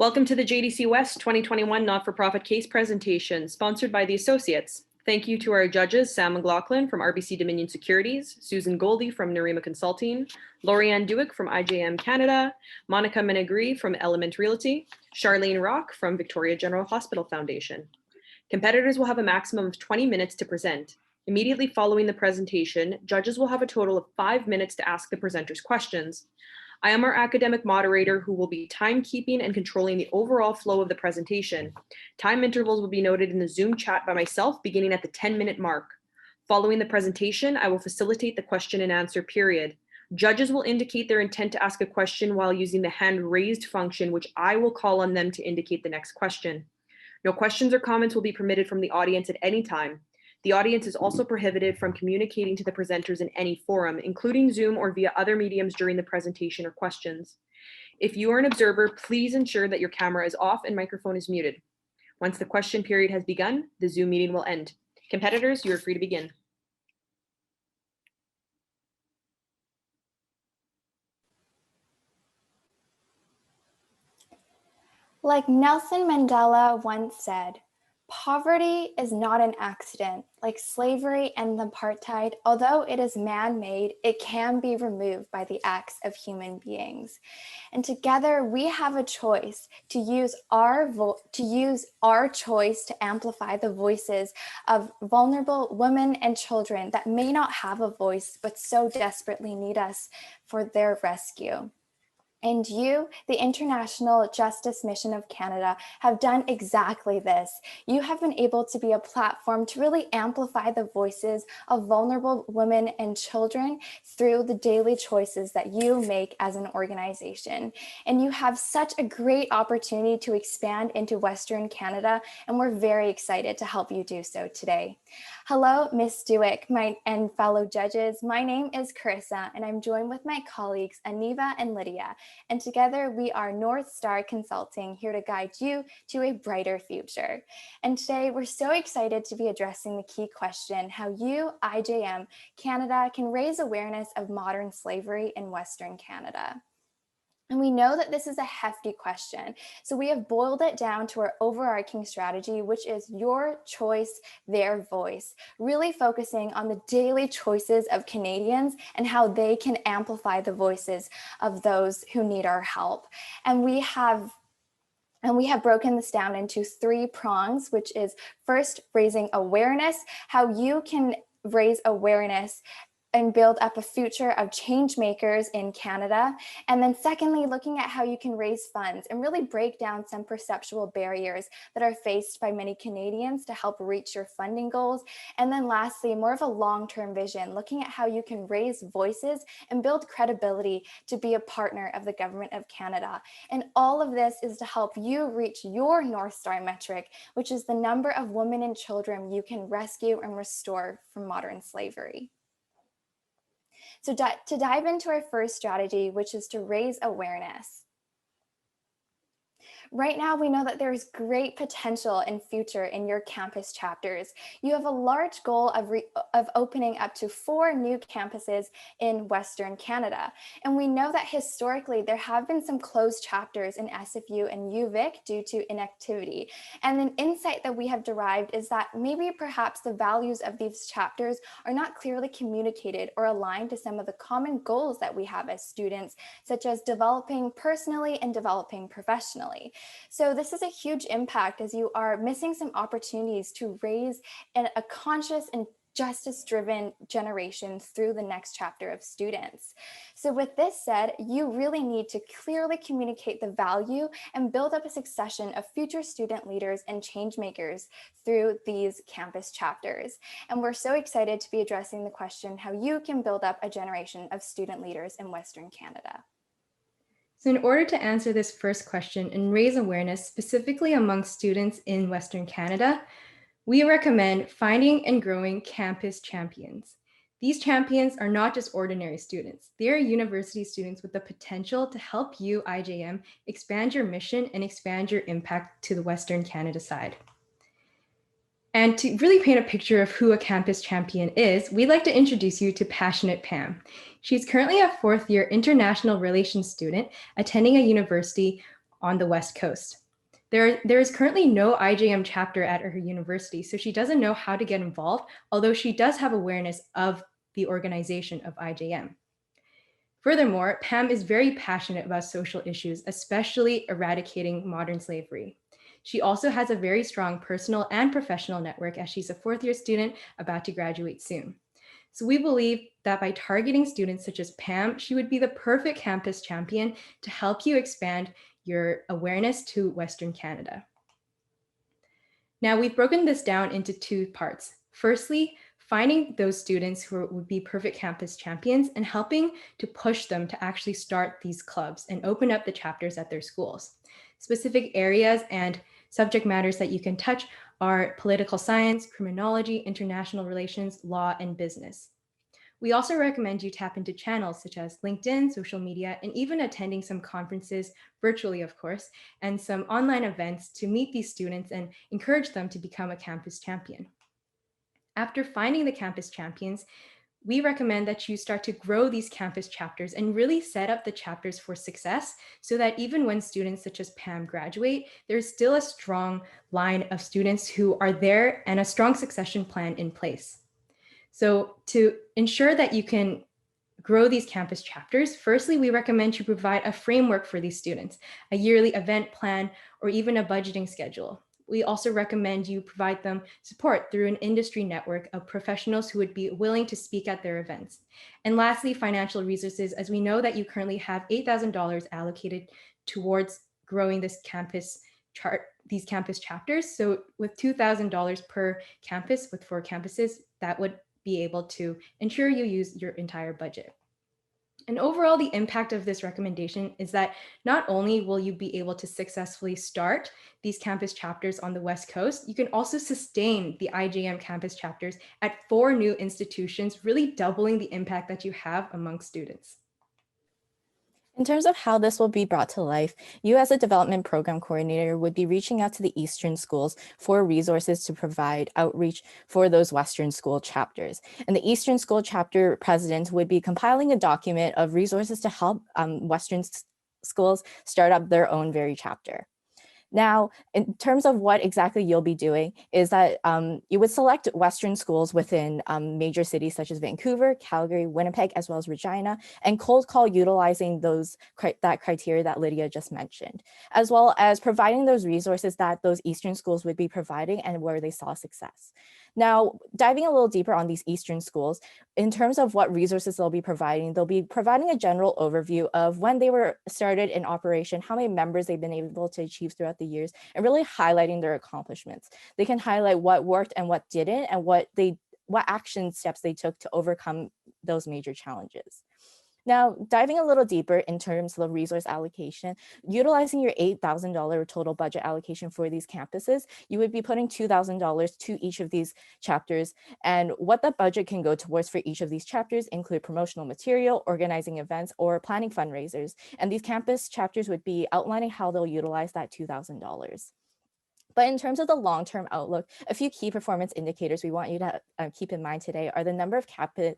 Welcome to the JDC West 2021 Not-for-Profit Case Presentation, sponsored by the Associates. Thank you to our judges, Sam McLaughlin from RBC Dominion Securities, Susan Goldie from Narima Consulting, Lorianne Dewick from IJM Canada, Monica Menegri from Element Realty, Charlene Rock from Victoria General Hospital Foundation. Competitors will have a maximum of 20 minutes to present. Immediately following the presentation, judges will have a total of 5 minutes to ask the presenters questions. I am our academic moderator who will be timekeeping and controlling the overall flow of the presentation. Time intervals will be noted in the Zoom chat by myself beginning at the 10-minute mark. Following the presentation, I will facilitate the question and answer period. Judges will indicate their intent to ask a question while using the hand raised function, which I will call on them to indicate the next question. No questions or comments will be permitted from the audience at any time. The audience is also prohibited from communicating to the presenters in any forum, including Zoom or via other mediums during the presentation or questions. If you are an observer, please ensure that your camera is off and microphone is muted. Once the question period has begun, the Zoom meeting will end. Competitors, you are free to begin. Like Nelson Mandela once said, poverty is not an accident. Like slavery and apartheid, although it is man-made, it can be removed by the acts of human beings. And together we have a choice to use our choice to amplify the voices of vulnerable women and children that may not have a voice, but so desperately need us for their rescue. And you, the International Justice Mission of Canada, have done exactly this. You have been able to be a platform to really amplify the voices of vulnerable women and children through the daily choices that you make as an organization. And you have such a great opportunity to expand into Western Canada, and we're very excited to help you do so today. Hello, Ms. Dewick and fellow judges. My name is Carissa, and I'm joined with my colleagues, Aniva and Lydia. And together we are North Star Consulting, here to guide you to a brighter future. And today we're so excited to be addressing the key question, how you, IJM Canada, can raise awareness of modern slavery in Western Canada. And we know that this is a hefty question, so we have boiled it down to our overarching strategy, which is your choice, their voice, really focusing on the daily choices of Canadians and how they can amplify the voices of those who need our help. And we have broken this down into 3 prongs, which is first, raising awareness, how you can raise awareness and build up a future of change makers in Canada. And then secondly, looking at how you can raise funds and really break down some perceptual barriers that are faced by many Canadians to help reach your funding goals. And then lastly, more of a long-term vision, looking at how you can raise voices and build credibility to be a partner of the Government of Canada. And all of this is to help you reach your North Star metric, which is the number of women and children you can rescue and restore from modern slavery. So to dive into our first strategy, which is to raise awareness. Right now, we know that there's great potential and future in your campus chapters. You have a large goal of opening up to 4 new campuses in Western Canada. And we know that historically, there have been some closed chapters in SFU and UVic due to inactivity. And an insight that we have derived is that maybe perhaps the values of these chapters are not clearly communicated or aligned to some of the common goals that we have as students, such as developing personally and developing professionally. So this is a huge impact as you are missing some opportunities to raise a conscious and justice-driven generation through the next chapter of students. So with this said, you really need to clearly communicate the value and build up a succession of future student leaders and change makers through these campus chapters. And we're so excited to be addressing the question how you can build up a generation of student leaders in Western Canada. So in order to answer this first question and raise awareness specifically among students in Western Canada, we recommend finding and growing campus champions. These champions are not just ordinary students. They are university students with the potential to help you, IJM, expand your mission and expand your impact to the Western Canada side. And to really paint a picture of who a campus champion is, we'd like to introduce you to Passionate Pam. She's currently a 4th-year international relations student attending a university on the West Coast. There is currently no IJM chapter at her university, so she doesn't know how to get involved, although she does have awareness of the organization of IJM. Furthermore, Pam is very passionate about social issues, especially eradicating modern slavery. She also has a very strong personal and professional network as she's a fourth-year student about to graduate soon. So we believe that by targeting students such as Pam, she would be the perfect campus champion to help you expand your awareness to Western Canada. Now, we've broken this down into two parts. Firstly, finding those students who would be perfect campus champions and helping to push them to actually start these clubs and open up the chapters at their schools. Specific areas and subject matters that you can touch are political science, criminology, international relations, law, and business. We also recommend you tap into channels such as LinkedIn, social media, and even attending some conferences, virtually of course, and some online events to meet these students and encourage them to become a campus champion. After finding the campus champions, we recommend that you start to grow these campus chapters and really set up the chapters for success so that even when students such as Pam graduate, there's still a strong line of students who are there and a strong succession plan in place. So to ensure that you can grow these campus chapters, firstly, we recommend you provide a framework for these students, a yearly event plan, or even a budgeting schedule. We also recommend you provide them support through an industry network of professionals who would be willing to speak at their events. And lastly, financial resources, as we know that you currently have $8,000 allocated towards growing these campus chapters. So with $2,000 per campus with 4 campuses, that would be able to ensure you use your entire budget. And overall, the impact of this recommendation is that not only will you be able to successfully start these campus chapters on the West Coast, you can also sustain the IJM campus chapters at 4 new institutions, really doubling the impact that you have among students. In terms of how this will be brought to life, you as a development program coordinator would be reaching out to the Eastern schools for resources to provide outreach for those Western school chapters. And the Eastern school chapter president would be compiling a document of resources to help Western schools start up their own very chapter. Now, in terms of what exactly you'll be doing is that you would select Western schools within major cities such as Vancouver, Calgary, Winnipeg, as well as Regina, and cold call utilizing that criteria that Lydia just mentioned, as well as providing those resources that those Eastern schools would be providing and where they saw success. Now, diving a little deeper on these Eastern schools, in terms of what resources they'll be providing a general overview of when they were started in operation, how many members they've been able to achieve throughout the years, and really highlighting their accomplishments. They can highlight what worked and what didn't, and what action steps they took to overcome those major challenges. Now, diving a little deeper in terms of the resource allocation, utilizing your $8,000 total budget allocation for these campuses, you would be putting $2,000 to each of these chapters. And what the budget can go towards for each of these chapters include promotional material, organizing events, or planning fundraisers. And these campus chapters would be outlining how they'll utilize that $2,000. But in terms of the long-term outlook, a few key performance indicators we want you to keep in mind today are the number of campus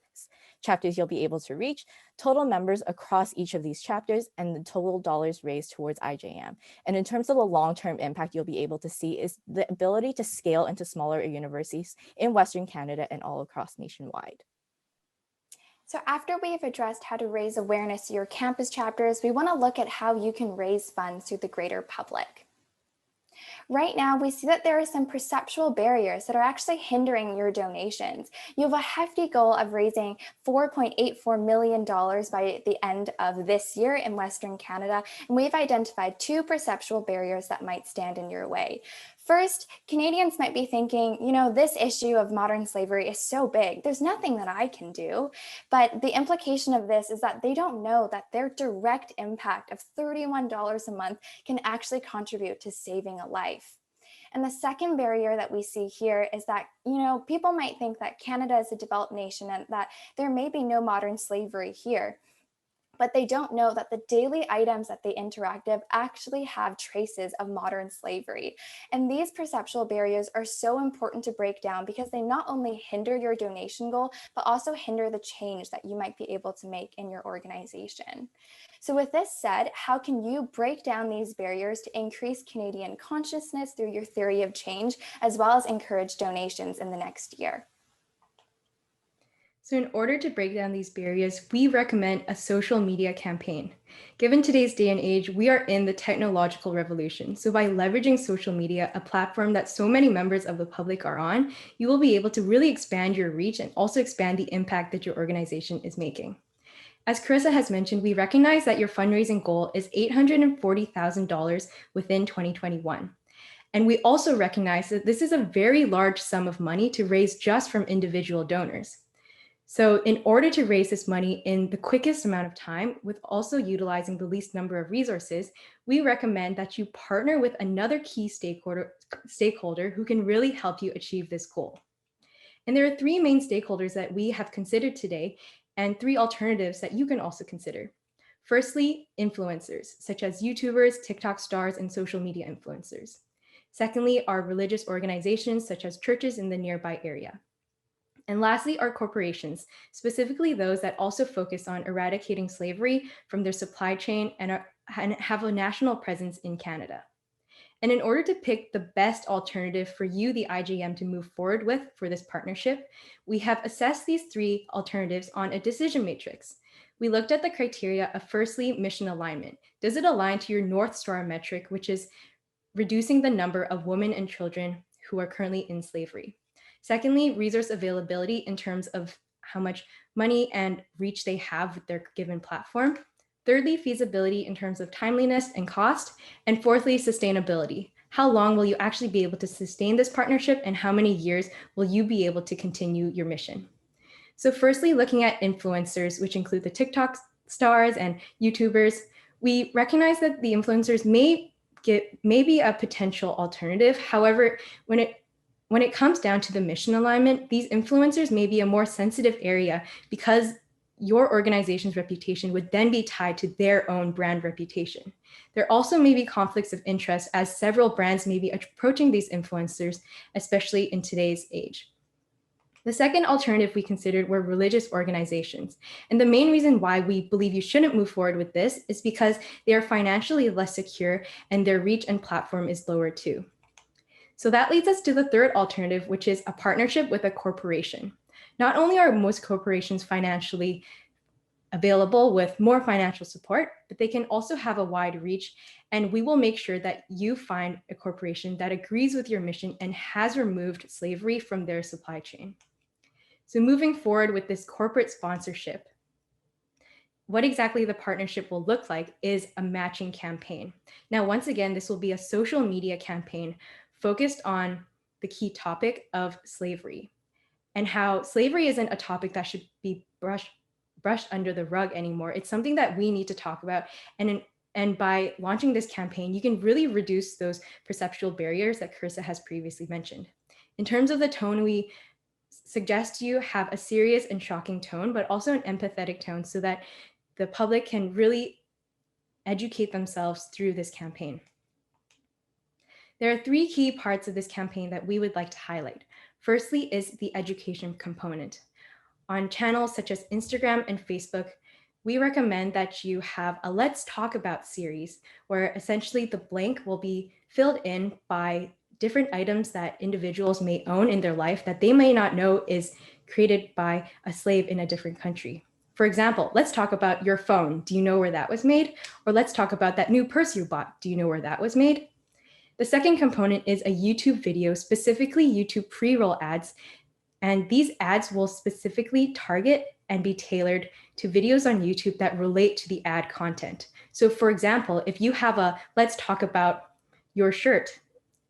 chapters you'll be able to reach, total members across each of these chapters, and the total dollars raised towards IJM. And in terms of the long-term impact you'll be able to see is the ability to scale into smaller universities in Western Canada and all across nationwide. So after we've addressed how to raise awareness to your campus chapters, we want to look at how you can raise funds to the greater public. Right now, we see that there are some perceptual barriers that are actually hindering your donations. You have a hefty goal of raising $4.84 million by the end of this year in Western Canada, and we've identified 2 perceptual barriers that might stand in your way. First, Canadians might be thinking, this issue of modern slavery is so big, there's nothing that I can do. But the implication of this is that they don't know that their direct impact of $31 a month can actually contribute to saving a life. And the second barrier that we see here is that, people might think that Canada is a developed nation and that there may be no modern slavery here. but they don't know that the daily items that they interact with actually have traces of modern slavery. And these perceptual barriers are so important to break down because they not only hinder your donation goal, but also hinder the change that you might be able to make in your organization. So with this said, how can you break down these barriers to increase Canadian consciousness through your theory of change, as well as encourage donations in the next year? So in order to break down these barriers, we recommend a social media campaign. Given today's day and age, we are in the technological revolution. So by leveraging social media, a platform that so many members of the public are on, you will be able to really expand your reach and also expand the impact that your organization is making. As Carissa has mentioned, we recognize that your fundraising goal is $840,000 within 2021. And we also recognize that this is a very large sum of money to raise just from individual donors. So in order to raise this money in the quickest amount of time, with also utilizing the least number of resources, we recommend that you partner with another key stakeholder who can really help you achieve this goal. And there are three main stakeholders that we have considered today, and three alternatives that you can also consider. Firstly, influencers, such as YouTubers, TikTok stars, and social media influencers. Secondly, are religious organizations, such as churches in the nearby area. And lastly, are corporations, specifically those that also focus on eradicating slavery from their supply chain and have a national presence in Canada. And in order to pick the best alternative for you, the IJM, to move forward with for this partnership, we have assessed these three alternatives on a decision matrix. We looked at the criteria of firstly, mission alignment. Does it align to your North Star metric, which is reducing the number of women and children who are currently in slavery? Secondly, resource availability in terms of how much money and reach they have with their given platform. Thirdly, feasibility in terms of timeliness and cost. And fourthly, sustainability. How long will you actually be able to sustain this partnership, and how many years will you be able to continue your mission? So firstly, looking at influencers, which include the TikTok stars and YouTubers, we recognize that the influencers may be a potential alternative. However, when it comes down to the mission alignment, these influencers may be a more sensitive area because your organization's reputation would then be tied to their own brand reputation. There also may be conflicts of interest as several brands may be approaching these influencers, especially in today's age. The second alternative we considered were religious organizations. And the main reason why we believe you shouldn't move forward with this is because they are financially less secure and their reach and platform is lower too. So that leads us to the third alternative, which is a partnership with a corporation. Not only are most corporations financially available with more financial support, but they can also have a wide reach. And we will make sure that you find a corporation that agrees with your mission and has removed slavery from their supply chain. So moving forward with this corporate sponsorship, what exactly the partnership will look like is a matching campaign. Now, once again, this will be a social media campaign focused on the key topic of slavery and how slavery isn't a topic that should be brushed under the rug anymore. It's something that we need to talk about. And by launching this campaign, you can really reduce those perceptual barriers that Carissa has previously mentioned. In terms of the tone, we suggest you have a serious and shocking tone, but also an empathetic tone so that the public can really educate themselves through this campaign. There are three key parts of this campaign that we would like to highlight. Firstly is the education component. On channels such as Instagram and Facebook, we recommend that you have a Let's Talk About series where essentially the blank will be filled in by different items that individuals may own in their life that they may not know is created by a slave in a different country. For example, let's talk about your phone. Do you know where that was made? Or let's talk about that new purse you bought. Do you know where that was made? The second component is a YouTube video, specifically YouTube pre-roll ads. And these ads will specifically target and be tailored to videos on YouTube that relate to the ad content. So for example, if you have a Let's Talk About Your Shirt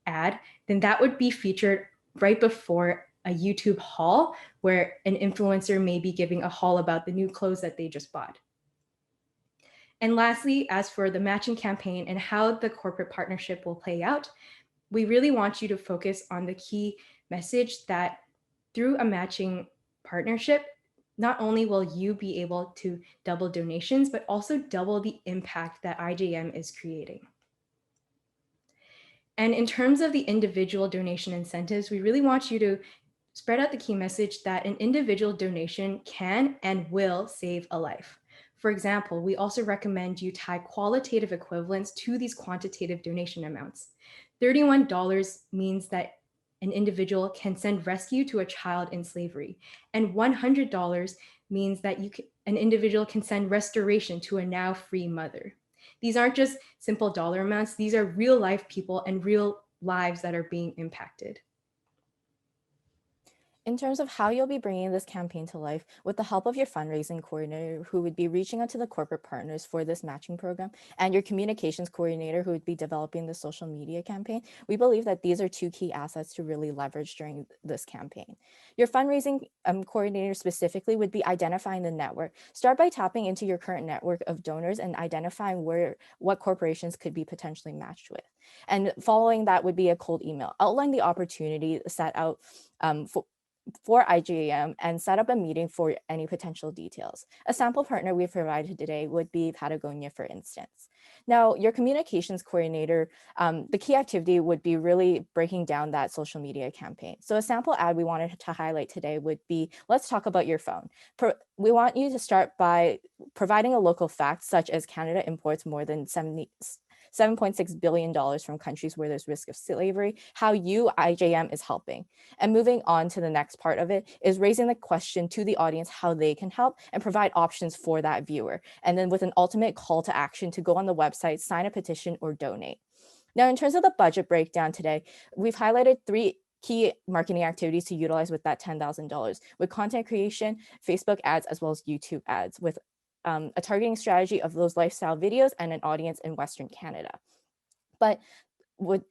ad, then that would be featured right before a YouTube haul where an influencer may be giving a haul about the new clothes that they just bought. And lastly, as for the matching campaign and how the corporate partnership will play out, we really want you to focus on the key message that through a matching partnership, not only will you be able to double donations, but also double the impact that IJM is creating. And in terms of the individual donation incentives, we really want you to spread out the key message that an individual donation can and will save a life. For example, we also recommend you tie qualitative equivalents to these quantitative donation amounts. $31 means that an individual can send rescue to a child in slavery, and $100 means that an individual can send restoration to a now free mother. These aren't just simple dollar amounts, these are real life people and real lives that are being impacted. In terms of how you'll be bringing this campaign to life, with the help of your fundraising coordinator, who would be reaching out to the corporate partners for this matching program, and your communications coordinator, who would be developing the social media campaign, we believe that these are two key assets to really leverage during this campaign. Your fundraising coordinator specifically would be identifying the network. Start by tapping into your current network of donors and identifying what corporations could be potentially matched with. And following that would be a cold email. Outline the opportunity set out for IJM and set up a meeting for any potential details. A sample partner we've provided today would be Patagonia, for instance. Now, your communications coordinator, the key activity would be really breaking down that social media campaign. So a sample ad we wanted to highlight today would be, let's talk about your phone. We want you to start by providing a local fact, such as Canada imports more than $7.6 billion from countries where there's risk of slavery, how you, IJM, is helping. And moving on to the next part of it is raising the question to the audience how they can help and provide options for that viewer. And then with an ultimate call to action to go on the website, sign a petition, or donate. Now, in terms of the budget breakdown today, we've highlighted 3 key marketing activities to utilize with that $10,000, with content creation, Facebook ads, as well as YouTube ads, with a targeting strategy of those lifestyle videos and an audience in Western Canada. But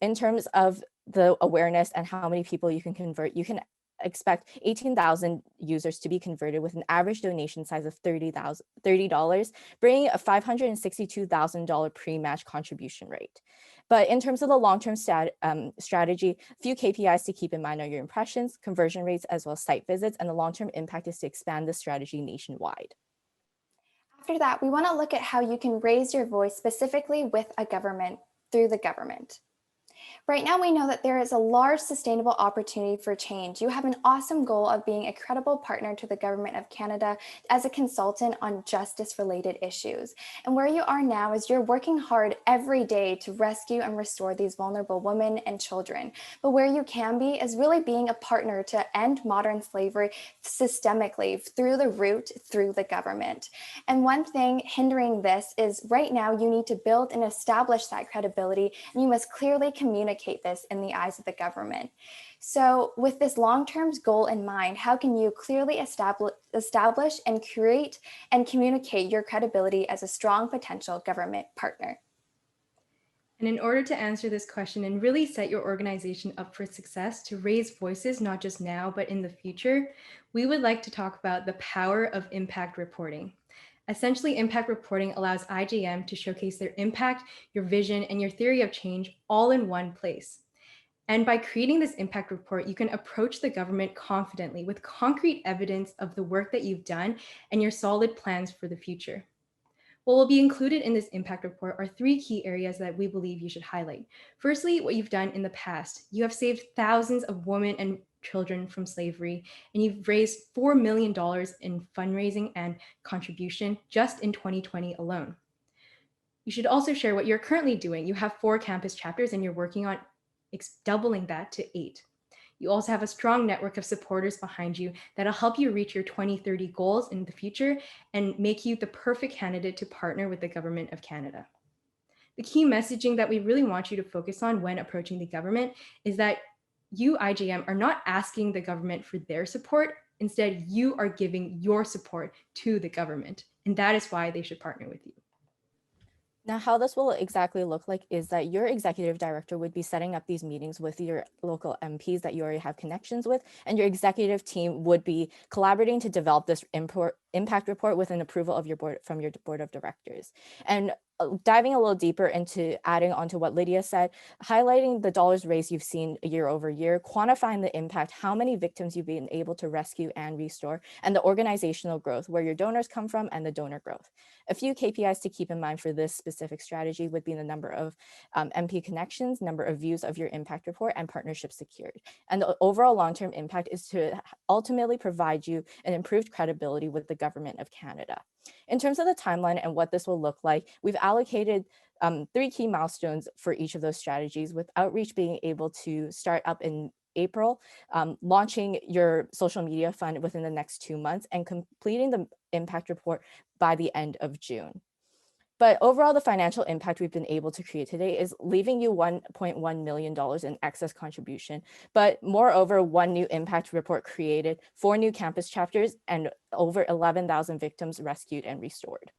in terms of the awareness and how many people you can convert, you can expect 18,000 users to be converted with an average donation size of $30, bringing a $562,000 pre-match contribution rate. But in terms of the long-term strategy, few KPIs to keep in mind are your impressions, conversion rates, as well as site visits, and the long-term impact is to expand the strategy nationwide. After that, we want to look at how you can raise your voice specifically with a government, through the government. Right now, we know that there is a large sustainable opportunity for change. You have an awesome goal of being a credible partner to the Government of Canada as a consultant on justice-related issues. And where you are now is you're working hard every day to rescue and restore these vulnerable women and children. But where you can be is really being a partner to end modern slavery systemically through the root, through the government. And one thing hindering this is right now you need to build and establish that credibility, and you must clearly communicate this in the eyes of the government. So with this long-term goal in mind, how can you clearly establish and create and communicate your credibility as a strong potential government partner? And in order to answer this question and really set your organization up for success to raise voices, not just now, but in the future, we would like to talk about the power of impact reporting. Essentially, impact reporting allows IJM to showcase their impact, your vision, and your theory of change all in one place. And by creating this impact report, you can approach the government confidently with concrete evidence of the work that you've done and your solid plans for the future. What will be included in this impact report are 3 key areas that we believe you should highlight. Firstly, what you've done in the past. You have saved thousands of women and children from slavery, and you've raised $4 million in fundraising and contribution just in 2020 alone. You should also share what you're currently doing. You have 4 campus chapters and you're working on doubling that to 8. You also have a strong network of supporters behind you that'll help you reach your 2030 goals in the future and make you the perfect candidate to partner with the Government of Canada. The key messaging that we really want you to focus on when approaching the government is that you, IJM, are not asking the government for their support. Instead, you are giving your support to the government, and that is why they should partner with you. Now, how this will exactly look like is that your executive director would be setting up these meetings with your local MPs that you already have connections with, and your executive team would be collaborating to develop this impact report with an approval of your board from your board of directors. And diving a little deeper into adding on to what Lydia said, highlighting the dollars raised you've seen year over year, quantifying the impact, how many victims you've been able to rescue and restore, and the organizational growth, where your donors come from and the donor growth. A few KPIs to keep in mind for this specific strategy would be the number of MP connections, number of views of your impact report, and partnerships secured. And the overall long-term impact is to ultimately provide you an improved credibility with the government of Canada. In terms of the timeline and what this will look like, we've allocated 3 key milestones for each of those strategies, with outreach being able to start up in April, launching your social media fund within the next 2 months, and completing the impact report by the end of June. But overall, the financial impact we've been able to create today is leaving you $1.1 million in excess contribution, but moreover, 1 new impact report created, 4 new campus chapters, and over 11,000 victims rescued and restored.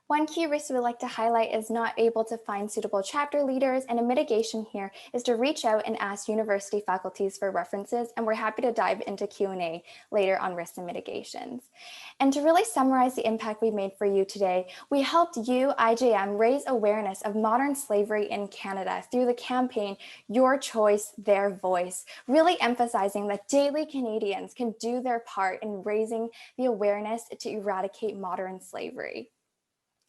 One key risk we would like to highlight is not able to find suitable chapter leaders, and a mitigation here is to reach out and ask university faculties for references, and we're happy to dive into Q&A later on risks and mitigations. And to really summarize the impact we made for you today, we helped you, IJM, raise awareness of modern slavery in Canada through the campaign, Your Choice, Their Voice, really emphasizing that daily Canadians can do their part in raising the awareness to eradicate modern slavery.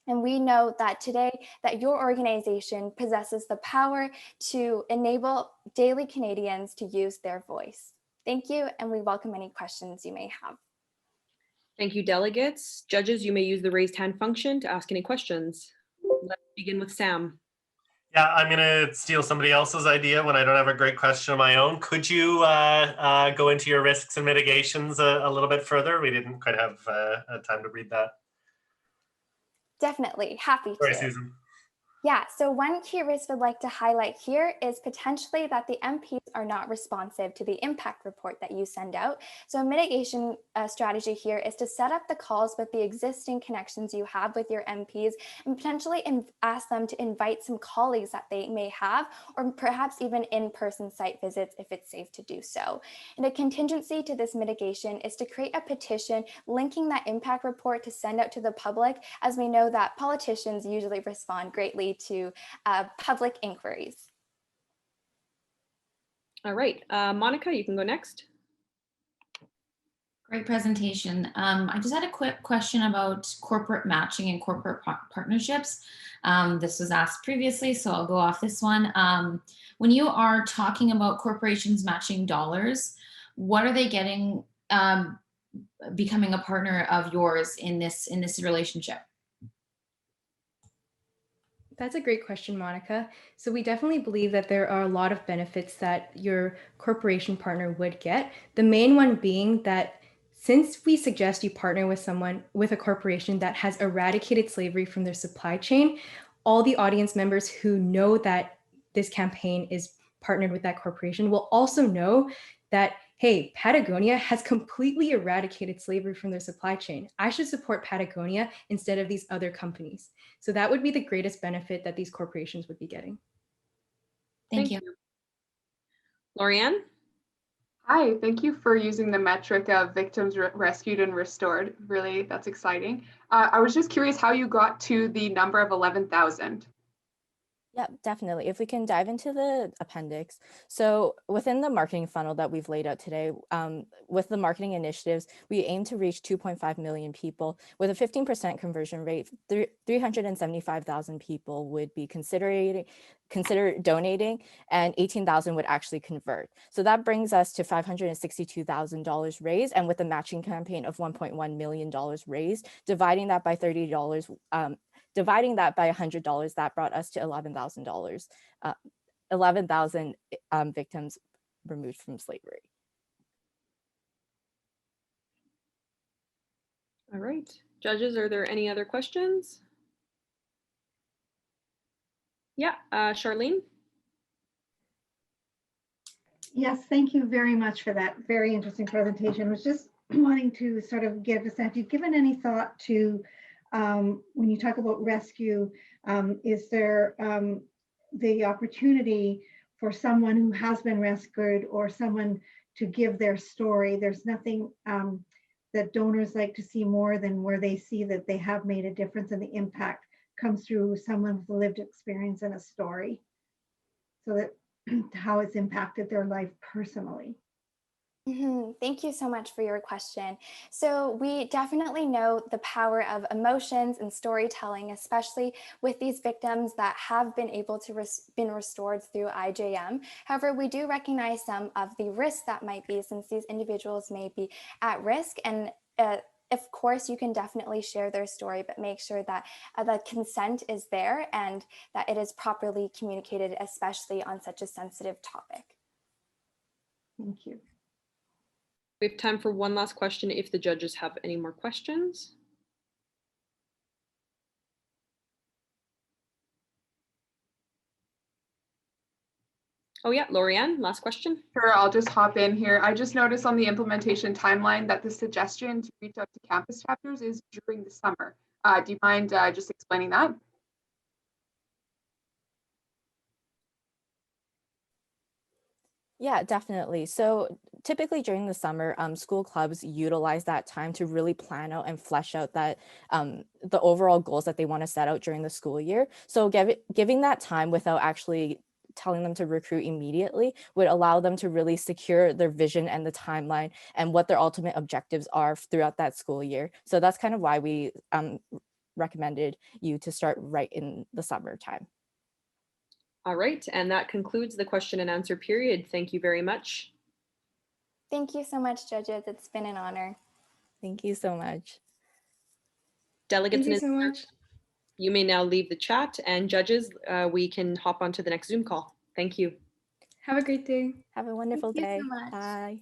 And we know that today that your organization possesses the power to enable daily Canadians to use their voice. Thank you, and we welcome any questions you may have. Thank you, delegates. Judges, you may use the raised hand function to ask any questions. Let's begin with Sam. Yeah, I'm going to steal somebody else's idea when I don't have a great question of my own. Could you go into your risks and mitigations a little bit further? We didn't quite have time to read that. Definitely, happy to. Sorry, Susan. Yeah, so one key risk we'd like to highlight here is potentially that the MPs are not responsive to the impact report that you send out. So a mitigation strategy here is to set up the calls with the existing connections you have with your MPs, and potentially ask them to invite some colleagues that they may have, or perhaps even in-person site visits if it's safe to do so. And a contingency to this mitigation is to create a petition linking that impact report to send out to the public, as we know that politicians usually respond greatly to public inquiries. All right, Monica, you can go next. Great presentation. I just had a quick question about corporate matching and corporate partnerships. This was asked previously, so I'll go off this one. When you are talking about corporations matching dollars, what are they getting becoming a partner of yours in this relationship? That's a great question, Monica. So we definitely believe that there are a lot of benefits that your corporation partner would get. The main one being that since we suggest you partner with a corporation that has eradicated slavery from their supply chain, all the audience members who know that this campaign is partnered with that corporation will also know that, hey, Patagonia has completely eradicated slavery from their supply chain. I should support Patagonia instead of these other companies. So that would be the greatest benefit that these corporations would be getting. Thank you. Lorianne? Hi, thank you for using the metric of victims rescued and restored. Really, that's exciting. I was just curious how you got to the number of 11,000. Yeah, definitely. If we can dive into the appendix. So within the marketing funnel that we've laid out today, with the marketing initiatives, we aim to reach 2.5 million people with a 15% conversion rate. 375,000 people would be consider donating, and 18,000 would actually convert. So that brings us to $562,000 raised, and with a matching campaign of $1.1 million raised, dividing that by $30, dividing that by $100, that brought us to $11,000, 11,000 victims removed from slavery. All right, judges, are there any other questions? Yeah, Charlene? Yes, thank you very much for that very interesting presentation. I was just wanting to sort of get a sense, have you given any thought to when you talk about rescue, is there the opportunity for someone who has been rescued or someone to give their story? There's nothing that donors like to see more than where they see that they have made a difference and the impact comes through someone's lived experience and a story. So that how it's impacted their life personally. Thank you so much for your question. So we definitely know the power of emotions and storytelling, especially with these victims that have been able to been restored through IJM. However, we do recognize some of the risks that might be, since these individuals may be at risk. And of course, you can definitely share their story, but make sure that the consent is there and that it is properly communicated, especially on such a sensitive topic. Thank you. We have time for one last question if the judges have any more questions. Oh yeah, Lorianne, last question. Sure, I'll just hop in here. I just noticed on the implementation timeline that the suggestion to reach out to campus chapters is during the summer. Do you mind just explaining that? Yeah, definitely. So typically during the summer, school clubs utilize that time to really plan out and flesh out that the overall goals that they want to set out during the school year. So giving that time without actually telling them to recruit immediately would allow them to really secure their vision and the timeline and what their ultimate objectives are throughout that school year. So that's kind of why we recommended you to start right in the summertime. All right, and that concludes the question and answer period. Thank you very much. Thank you so much, judges. It's been an honor. Thank you so much. Delegates, Thank you so much. you may now leave the chat, and judges, we can hop onto the next Zoom call. Thank you. Have a great day. Have a wonderful Thank you day. so much. Bye.